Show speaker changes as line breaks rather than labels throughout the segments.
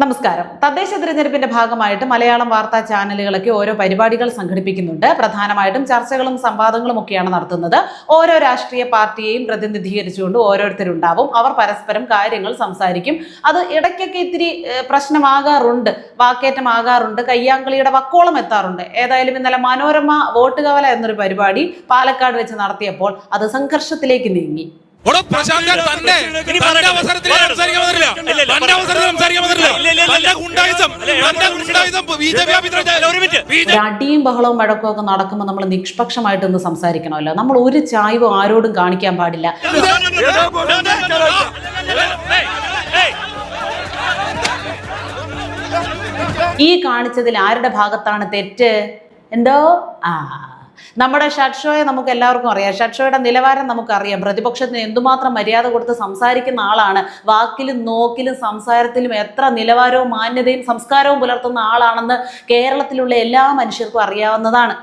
നമസ്കാരം. തദ്ദേശ തിരഞ്ഞെടുപ്പിന്റെ ഭാഗമായിട്ട് മലയാളം വാർത്താ ചാനലുകളൊക്കെ ഓരോ പരിപാടികൾ സംഘടിപ്പിക്കുന്നുണ്ട്. പ്രധാനമായിട്ടും ചർച്ചകളും സംവാദങ്ങളും ഒക്കെയാണ് നടത്തുന്നത്. ഓരോ രാഷ്ട്രീയ പാർട്ടിയെയും പ്രതിനിധീകരിച്ചുകൊണ്ട് ഓരോരുത്തരുണ്ടാവും. അവർ പരസ്പരം കാര്യങ്ങൾ സംസാരിക്കും. അത് ഇടയ്ക്കൊക്കെ ഇത്തിരി പ്രശ്നമാകാറുണ്ട്, വാക്കേറ്റമാകാറുണ്ട്, കയ്യാങ്കളിയുടെ വക്കോളം എത്താറുണ്ട്. ഏതായാലും ഇന്നലെ മനോരമ വോട്ട് കവല എന്നൊരു പരിപാടി പാലക്കാട് വെച്ച് നടത്തിയപ്പോൾ അത് സംഘർഷത്തിലേക്ക് നീങ്ങി. അടിയും ബഹളവും വഴക്കവും ഒക്കെ നടക്കുമ്പോൾ നമ്മൾ നിഷ്പക്ഷമായിട്ടൊന്ന് സംസാരിക്കണമല്ലോ. നമ്മൾ ഒരു ചായ്വും ആരോടും കാണിക്കാൻ പാടില്ല. ഈ കാണിച്ചതിൽ ആരുടെ ഭാഗത്താണ് തെറ്റ്? എന്തോ നമ്മുടെ ഷഡ് ഷോയെ നമുക്ക് എല്ലാവർക്കും അറിയാം. ഷഡ് ഷോയുടെ നിലവാരം നമുക്കറിയാം. പ്രതിപക്ഷത്തിന് എന്തുമാത്രം മര്യാദ കൊടുത്ത് സംസാരിക്കുന്ന ആളാണ്. വാക്കിലും നോക്കിലും സംസാരത്തിലും എത്ര നിലവാരവും മാന്യതയും സംസ്കാരവും പുലർത്തുന്ന ആളാണെന്ന് കേരളത്തിലുള്ള എല്ലാ മനുഷ്യർക്കും അറിയാവുന്നതാണ്.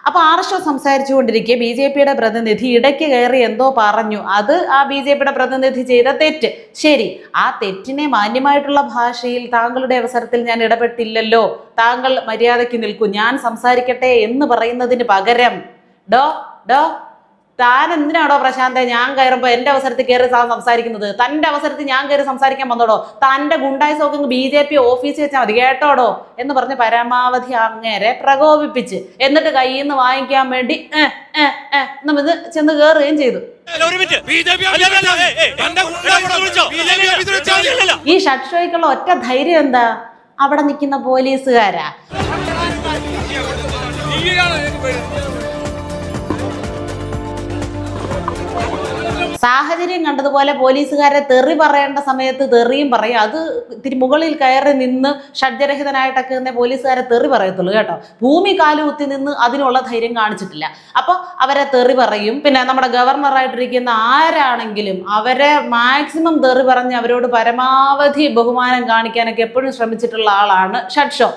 അപ്പൊ ആർഷോ സംസാരിച്ചുകൊണ്ടിരിക്കെ BJPയുടെ പ്രതിനിധി ഇടയ്ക്ക് കയറി എന്തോ പറഞ്ഞു. അത് ആ BJPയുടെ പ്രതിനിധി ചെയ്ത തെറ്റ്. ശരി, ആ തെറ്റിനെ മാന്യമായിട്ടുള്ള ഭാഷയിൽ താങ്കളുടെ അവസരത്തിൽ ഞാൻ ഇടപെട്ടില്ലല്ലോ, താങ്കൾ മര്യാദയ്ക്ക് നിൽക്കൂ, ഞാൻ സംസാരിക്കട്ടെ എന്ന് പറയുന്നതിന് പകരം താൻ എന്തിനാണോ പ്രശാന്തെ ഞാൻ കയറുമ്പോ എന്റെ അവസരത്തിൽ കയറി സംസാരിക്കുന്നത്? തന്റെ അവസരത്തിൽ ഞാൻ കയറി സംസാരിക്കാൻ വന്നോടോ? തന്റെ ഗുണ്ടായി സോക്ക് BJP ഓഫീസിൽ വെച്ചാൽ മതി കേട്ടോടോ എന്ന് പറഞ്ഞ് പരമാവധി അങ്ങേരെ പ്രകോപിപ്പിച്ച് എന്നിട്ട് കയ്യിൽ നിന്ന് വാങ്ങിക്കാൻ വേണ്ടി ഇത് ചെന്ന് കയറുകയും ചെയ്തു. ഈ ഷഡ് ഷോയ്ക്കുള്ള ഒറ്റ ധൈര്യം എന്താ? അവിടെ നിൽക്കുന്ന പോലീസുകാരാ. സാഹചര്യം കണ്ടതുപോലെ പോലീസുകാരെ തെറി പറയേണ്ട സമയത്ത് തെറിയും പറയും. അത് ഇത്തിരി മുകളിൽ കയറി നിന്ന് ഷഡ്ജരഹിതനായിട്ടൊക്കെ തന്നെ പോലീസുകാരെ തെറി പറയത്തുള്ളൂ കേട്ടോ. ഭൂമി കാലുകുത്തി നിന്ന് അതിനുള്ള ധൈര്യം കാണിച്ചിട്ടില്ല. അപ്പോൾ അവരെ തെറി പറയും. പിന്നെ നമ്മുടെ ഗവർണറായിട്ടിരിക്കുന്ന ആരാണെങ്കിലും അവരെ മാക്സിമം തെറി പറഞ്ഞ് അവരോട് പരമാവധി ബഹുമാനം കാണിക്കാനൊക്കെ എപ്പോഴും ശ്രമിച്ചിട്ടുള്ള ആളാണ് ഷഡ് ഷോ.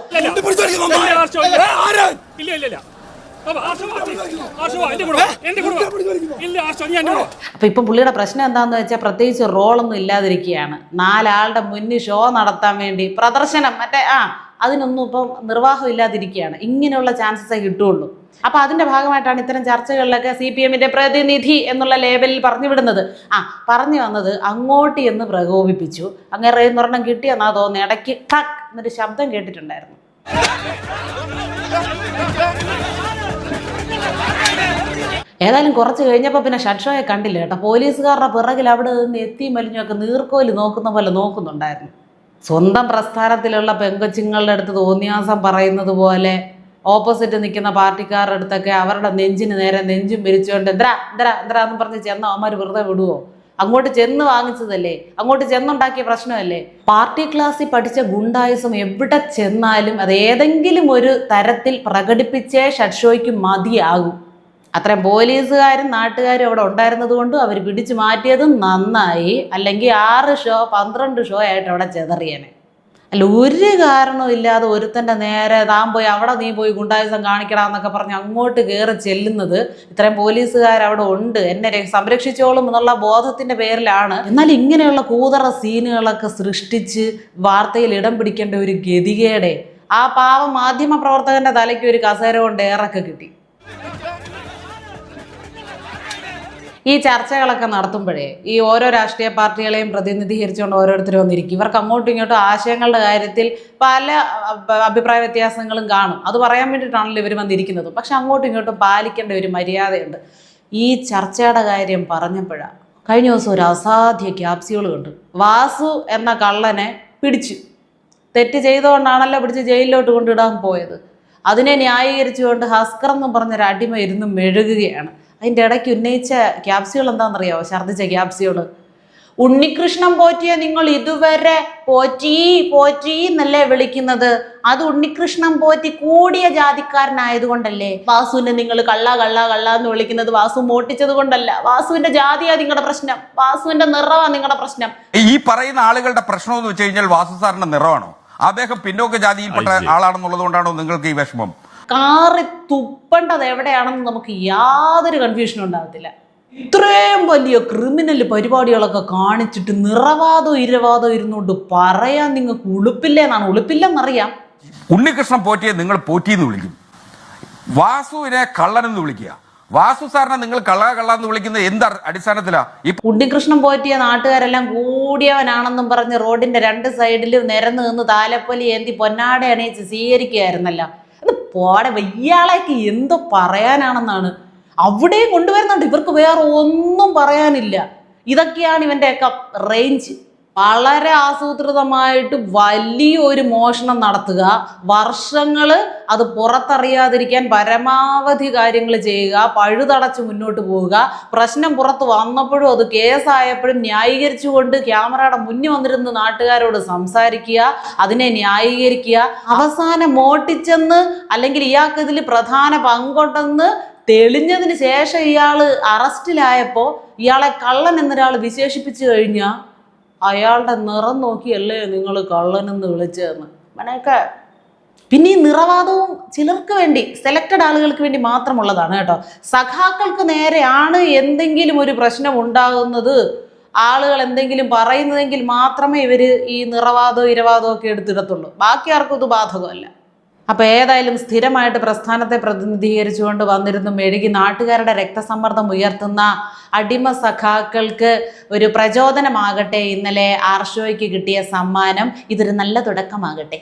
അപ്പൊ ഇപ്പൊ പുള്ളിയുടെ പ്രശ്നം എന്താന്ന് വെച്ചാൽ പ്രത്യേകിച്ച് റോളൊന്നും ഇല്ലാതിരിക്കുകയാണ്. 4 ആളുടെ മുന്നിൽ ഷോ നടത്താൻ വേണ്ടി പ്രദർശനം അതിനൊന്നും ഇപ്പം നിർവാഹം ഇല്ലാതിരിക്കുകയാണ്. ഇങ്ങനെയുള്ള ചാൻസസേ കിട്ടുള്ളൂ. അപ്പൊ അതിന്റെ ഭാഗമായിട്ടാണ് ഇത്തരം ചർച്ചകളിലൊക്കെ CPMന്റെ പ്രതിനിധി എന്നുള്ള ലേബലിൽ പറഞ്ഞു വിടുന്നത്. പറഞ്ഞു വന്നത് അങ്ങോട്ട് എന്ന് പ്രകോപിപ്പിച്ചു. അങ്ങനെ ഒരെണ്ണം കിട്ടിയെന്നാ തോന്നുന്നു. ഇടയ്ക്ക് ടക്ക് എന്നൊരു ശബ്ദം കേട്ടിട്ടുണ്ടായിരുന്നു. ഏതായാലും കുറച്ച് കഴിഞ്ഞപ്പോൾ പിന്നെ ഷഡ് ഷോയെ കണ്ടില്ല കേട്ടോ. പോലീസുകാരുടെ പിറകിൽ അവിടെ നിന്ന് എത്തി മലിഞ്ഞൊക്കെ നീർക്കോലി നോക്കുന്ന പോലെ നോക്കുന്നുണ്ടായിരുന്നു. സ്വന്തം പ്രസ്ഥാനത്തിലുള്ള പെങ്കൊച്ചുങ്ങളുടെ അടുത്ത് തോന്നിയാസം പറയുന്നത് പോലെ ഓപ്പോസിറ്റ് നിൽക്കുന്ന പാർട്ടിക്കാരുടെ അടുത്തൊക്കെ അവരുടെ നെഞ്ചിന് നേരെ നെഞ്ചും പിരിച്ചുകൊണ്ട് എന്ന് പറഞ്ഞ് ചെന്ന അവന്മാർ വെറുതെ വിടുവോ? അങ്ങോട്ട് ചെന്ന് വാങ്ങിച്ചതല്ലേ, അങ്ങോട്ട് ചെന്നുണ്ടാക്കിയ പ്രശ്നമല്ലേ. പാർട്ടി ക്ലാസ്സിൽ പഠിച്ച ഗുണ്ടായുസം എവിടെ ചെന്നാലും അത് ഏതെങ്കിലും ഒരു തരത്തിൽ പ്രകടിപ്പിച്ചേ ഷഡ് ഷോയ്ക്ക് മതിയാകും. അത്രയും പോലീസുകാരും നാട്ടുകാരും അവിടെ ഉണ്ടായിരുന്നത് കൊണ്ടും അവർ പിടിച്ചു മാറ്റിയതും നന്നായി. അല്ലെങ്കിൽ 6 ഷോ 12 ഷോ ആയിട്ട് അവിടെ ചെതറിയനെ. അല്ല, ഒരു കാരണവും ഇല്ലാതെ ഒരുത്തൻ്റെ നേരെ താൻ പോയി അവിടെ നീ പോയി ഗുണ്ടായുസം കാണിക്കടാന്നൊക്കെ പറഞ്ഞ് അങ്ങോട്ട് കയറി ചെല്ലുന്നത് ഇത്രയും പോലീസുകാരവിടെ ഉണ്ട്, എന്നെ സംരക്ഷിച്ചോളും എന്നുള്ള ബോധത്തിന്റെ പേരിലാണ്. എന്നാൽ ഇങ്ങനെയുള്ള കൂതറ സീനുകളൊക്കെ സൃഷ്ടിച്ച് വാർത്തയിൽ ഇടം പിടിക്കേണ്ട ഒരു ഗതികേടെ ആ പാവം മാധ്യമ പ്രവർത്തകന്റെ തലയ്ക്ക് ഒരു കസേര കൊണ്ട് ഏറൊക്കെ കിട്ടി. ഈ ചർച്ചകളൊക്കെ നടത്തുമ്പോഴേ ഈ ഓരോ രാഷ്ട്രീയ പാർട്ടികളെയും പ്രതിനിധീകരിച്ചുകൊണ്ട് ഓരോരുത്തരും വന്നിരിക്കും. ഇവർക്ക് അങ്ങോട്ടും ഇങ്ങോട്ടും ആശയങ്ങളുടെ കാര്യത്തിൽ പല അഭിപ്രായ വ്യത്യാസങ്ങളും കാണും. അത് പറയാൻ വേണ്ടിയിട്ടാണല്ലോ ഇവർ വന്നിരിക്കുന്നത്. പക്ഷെ അങ്ങോട്ടും ഇങ്ങോട്ടും പാലിക്കേണ്ട ഒരു മര്യാദയുണ്ട്. ഈ ചർച്ചയുടെ കാര്യം പറഞ്ഞപ്പോഴാണ് കഴിഞ്ഞ ദിവസം ഒരു അസാധ്യ ക്യാപ്സ്യൂൾ കണ്ടു. വാസു എന്ന കള്ളനെ പിടിച്ചു. തെറ്റ് ചെയ്തുകൊണ്ടാണല്ലോ പിടിച്ച് ജയിലിലോട്ട് കൊണ്ടിടാൻ പോയത്. അതിനെ ന്യായീകരിച്ചുകൊണ്ട് ഹസ്കർ എന്നും പറഞ്ഞൊരു അടിമ ഇരുന്ന് മെഴുകുകയാണ്. അതിൻ്റെ ഇടയ്ക്ക് ഉന്നയിച്ച ക്യാപ്സ്യൂൾ എന്താണെന്നറിയാമോ? ഛർദ്ദിച്ച ക്യാപ്സ്യൂള്. ഉണ്ണികൃഷ്ണൻ പോറ്റിയെ നിങ്ങൾ ഇതുവരെ പോറ്റി എന്നല്ലേ വിളിക്കുന്നത്? അത് ഉണ്ണികൃഷ്ണൻ പോറ്റി കൂടിയ ജാതിക്കാരനായതുകൊണ്ടല്ലേ? വാസുവിനെ നിങ്ങൾ കള്ള എന്ന് വിളിക്കുന്നത് വാസു മോട്ടിച്ചത് കൊണ്ടല്ല. വാസുവിന്റെ ജാതിയാ നിങ്ങളുടെ പ്രശ്നം, വാസുവിന്റെ നിറവാ നിങ്ങളുടെ പ്രശ്നം.
ഈ പറയുന്ന ആളുകളുടെ പ്രശ്നം എന്ന് വെച്ച് കഴിഞ്ഞാൽ വാസു സാറിന്റെ നിറമാണോ? അദ്ദേഹം പിന്നോക്ക ജാതിയിൽപ്പെട്ട ആളാണെന്നുള്ളത് കൊണ്ടാണോ നിങ്ങൾക്ക് ഈ വിഷമം?
കാറി തുപ്പേണ്ടത് എവിടെയാണെന്ന് നമുക്ക് യാതൊരു കൺഫ്യൂഷനും ഉണ്ടാകത്തില്ല. ഇത്രയും വലിയ ക്രിമിനൽ പരിപാടികളൊക്കെ കാണിച്ചിട്ട് നിറവാദോ ഇരവാദോ ഇരുന്നുകൊണ്ട് പറയാൻ നിങ്ങൾക്ക് ഉളുപ്പില്ലേന്നാണ്. ഉളുപ്പില്ലെന്നറിയാം.
ഉണ്ണികൃഷ്ണൻ പോറ്റിയെ നിങ്ങൾ പോറ്റിയെന്ന് വിളിക്കും, വാസുവിനെ കള്ളനെന്ന് വിളിക്കുക. വാസു സാറിനെ നിങ്ങൾ കള്ളന്ന് വിളിക്കുന്നത് എന്ത് അടിസ്ഥാനത്തിലാ?
ഉണ്ണികൃഷ്ണൻ പോറ്റിയ നാട്ടുകാരെല്ലാം കൂടിയവനാണെന്നും പറഞ്ഞ് റോഡിന്റെ 2 സൈഡിലും നിരന്ന് നിന്ന് താലപ്പൊലി ഏന്തി പൊന്നാട അണിയിച്ച് സ്വീകരിക്കുകയായിരുന്നല്ലോ. അത് പോടെ ഇയാളേക്ക് എന്തോ പറയാനാണെന്നാണ്. അവിടെയും കൊണ്ടുവരുന്നുണ്ട്. ഇവർക്ക് വേറെ ഒന്നും പറയാനില്ല. ഇതൊക്കെയാണ് ഇവന്റെയൊക്കെ റേഞ്ച്. വളരെ ആസൂത്രിതമായിട്ട് വലിയൊരു മോഷണം നടത്തുക, വർഷങ്ങള് അത് പുറത്തറിയാതിരിക്കാൻ പരമാവധി കാര്യങ്ങൾ ചെയ്യുക, പഴുതടച്ച് മുന്നോട്ട് പോവുക, പ്രശ്നം പുറത്ത് വന്നപ്പോഴും അത് കേസായപ്പോഴും ന്യായീകരിച്ചുകൊണ്ട് ക്യാമറയുടെ മുന്നിൽ വന്നിരുന്ന് നാട്ടുകാരോട് സംസാരിക്കുക, അതിനെ ന്യായീകരിക്കുക, അവസാനം മോട്ടിച്ചെന്ന് അല്ലെങ്കിൽ ഇയാൾക്ക് ഇതിൽ പ്രധാന പങ്കുണ്ടെന്ന് തെളിഞ്ഞതിന് ശേഷം ഇയാള് അറസ്റ്റിലായപ്പോൾ ഇയാളെ കള്ളൻ എന്നൊരാൾ വിശേഷിപ്പിച്ചു കഴിഞ്ഞാൽ അയാളുടെ നിറം നോക്കിയല്ലേ നിങ്ങൾ കള്ളനെന്ന് വിളിച്ചതെന്ന് അങ്ങനെയൊക്കെ. പിന്നെ ഈ നിറവാദവും ചിലർക്ക് വേണ്ടി, സെലക്റ്റഡ് ആളുകൾക്ക് വേണ്ടി മാത്രമുള്ളതാണ് കേട്ടോ. സഖാക്കൾക്ക് നേരെയാണ് എന്തെങ്കിലും ഒരു പ്രശ്നം ഉണ്ടാകുന്നത്, ആളുകൾ എന്തെങ്കിലും പറയുന്നതെങ്കിൽ മാത്രമേ ഇവര് ഈ നിറവാദവും ഇരവാദവും ഒക്കെ എടുത്തിടത്തുള്ളൂ. ബാക്കി ആർക്കും ഇത് ബാധകമല്ല. അപ്പോൾ ഏതായാലും സ്ഥിരമായിട്ട് പ്രസ്ഥാനത്തെ പ്രതിനിധീകരിച്ചുകൊണ്ട് വന്നിരുന്നു മെഴുകി നാട്ടുകാരുടെ രക്തസമ്മർദ്ദം ഉയർത്തുന്ന അടിമ സഖാക്കൾക്ക് ഒരു പ്രചോദനമാകട്ടെ ഇന്നലെ ആർഷോയ്ക്ക് കിട്ടിയ സമ്മാനം. ഇതൊരു നല്ല തുടക്കമാകട്ടെ.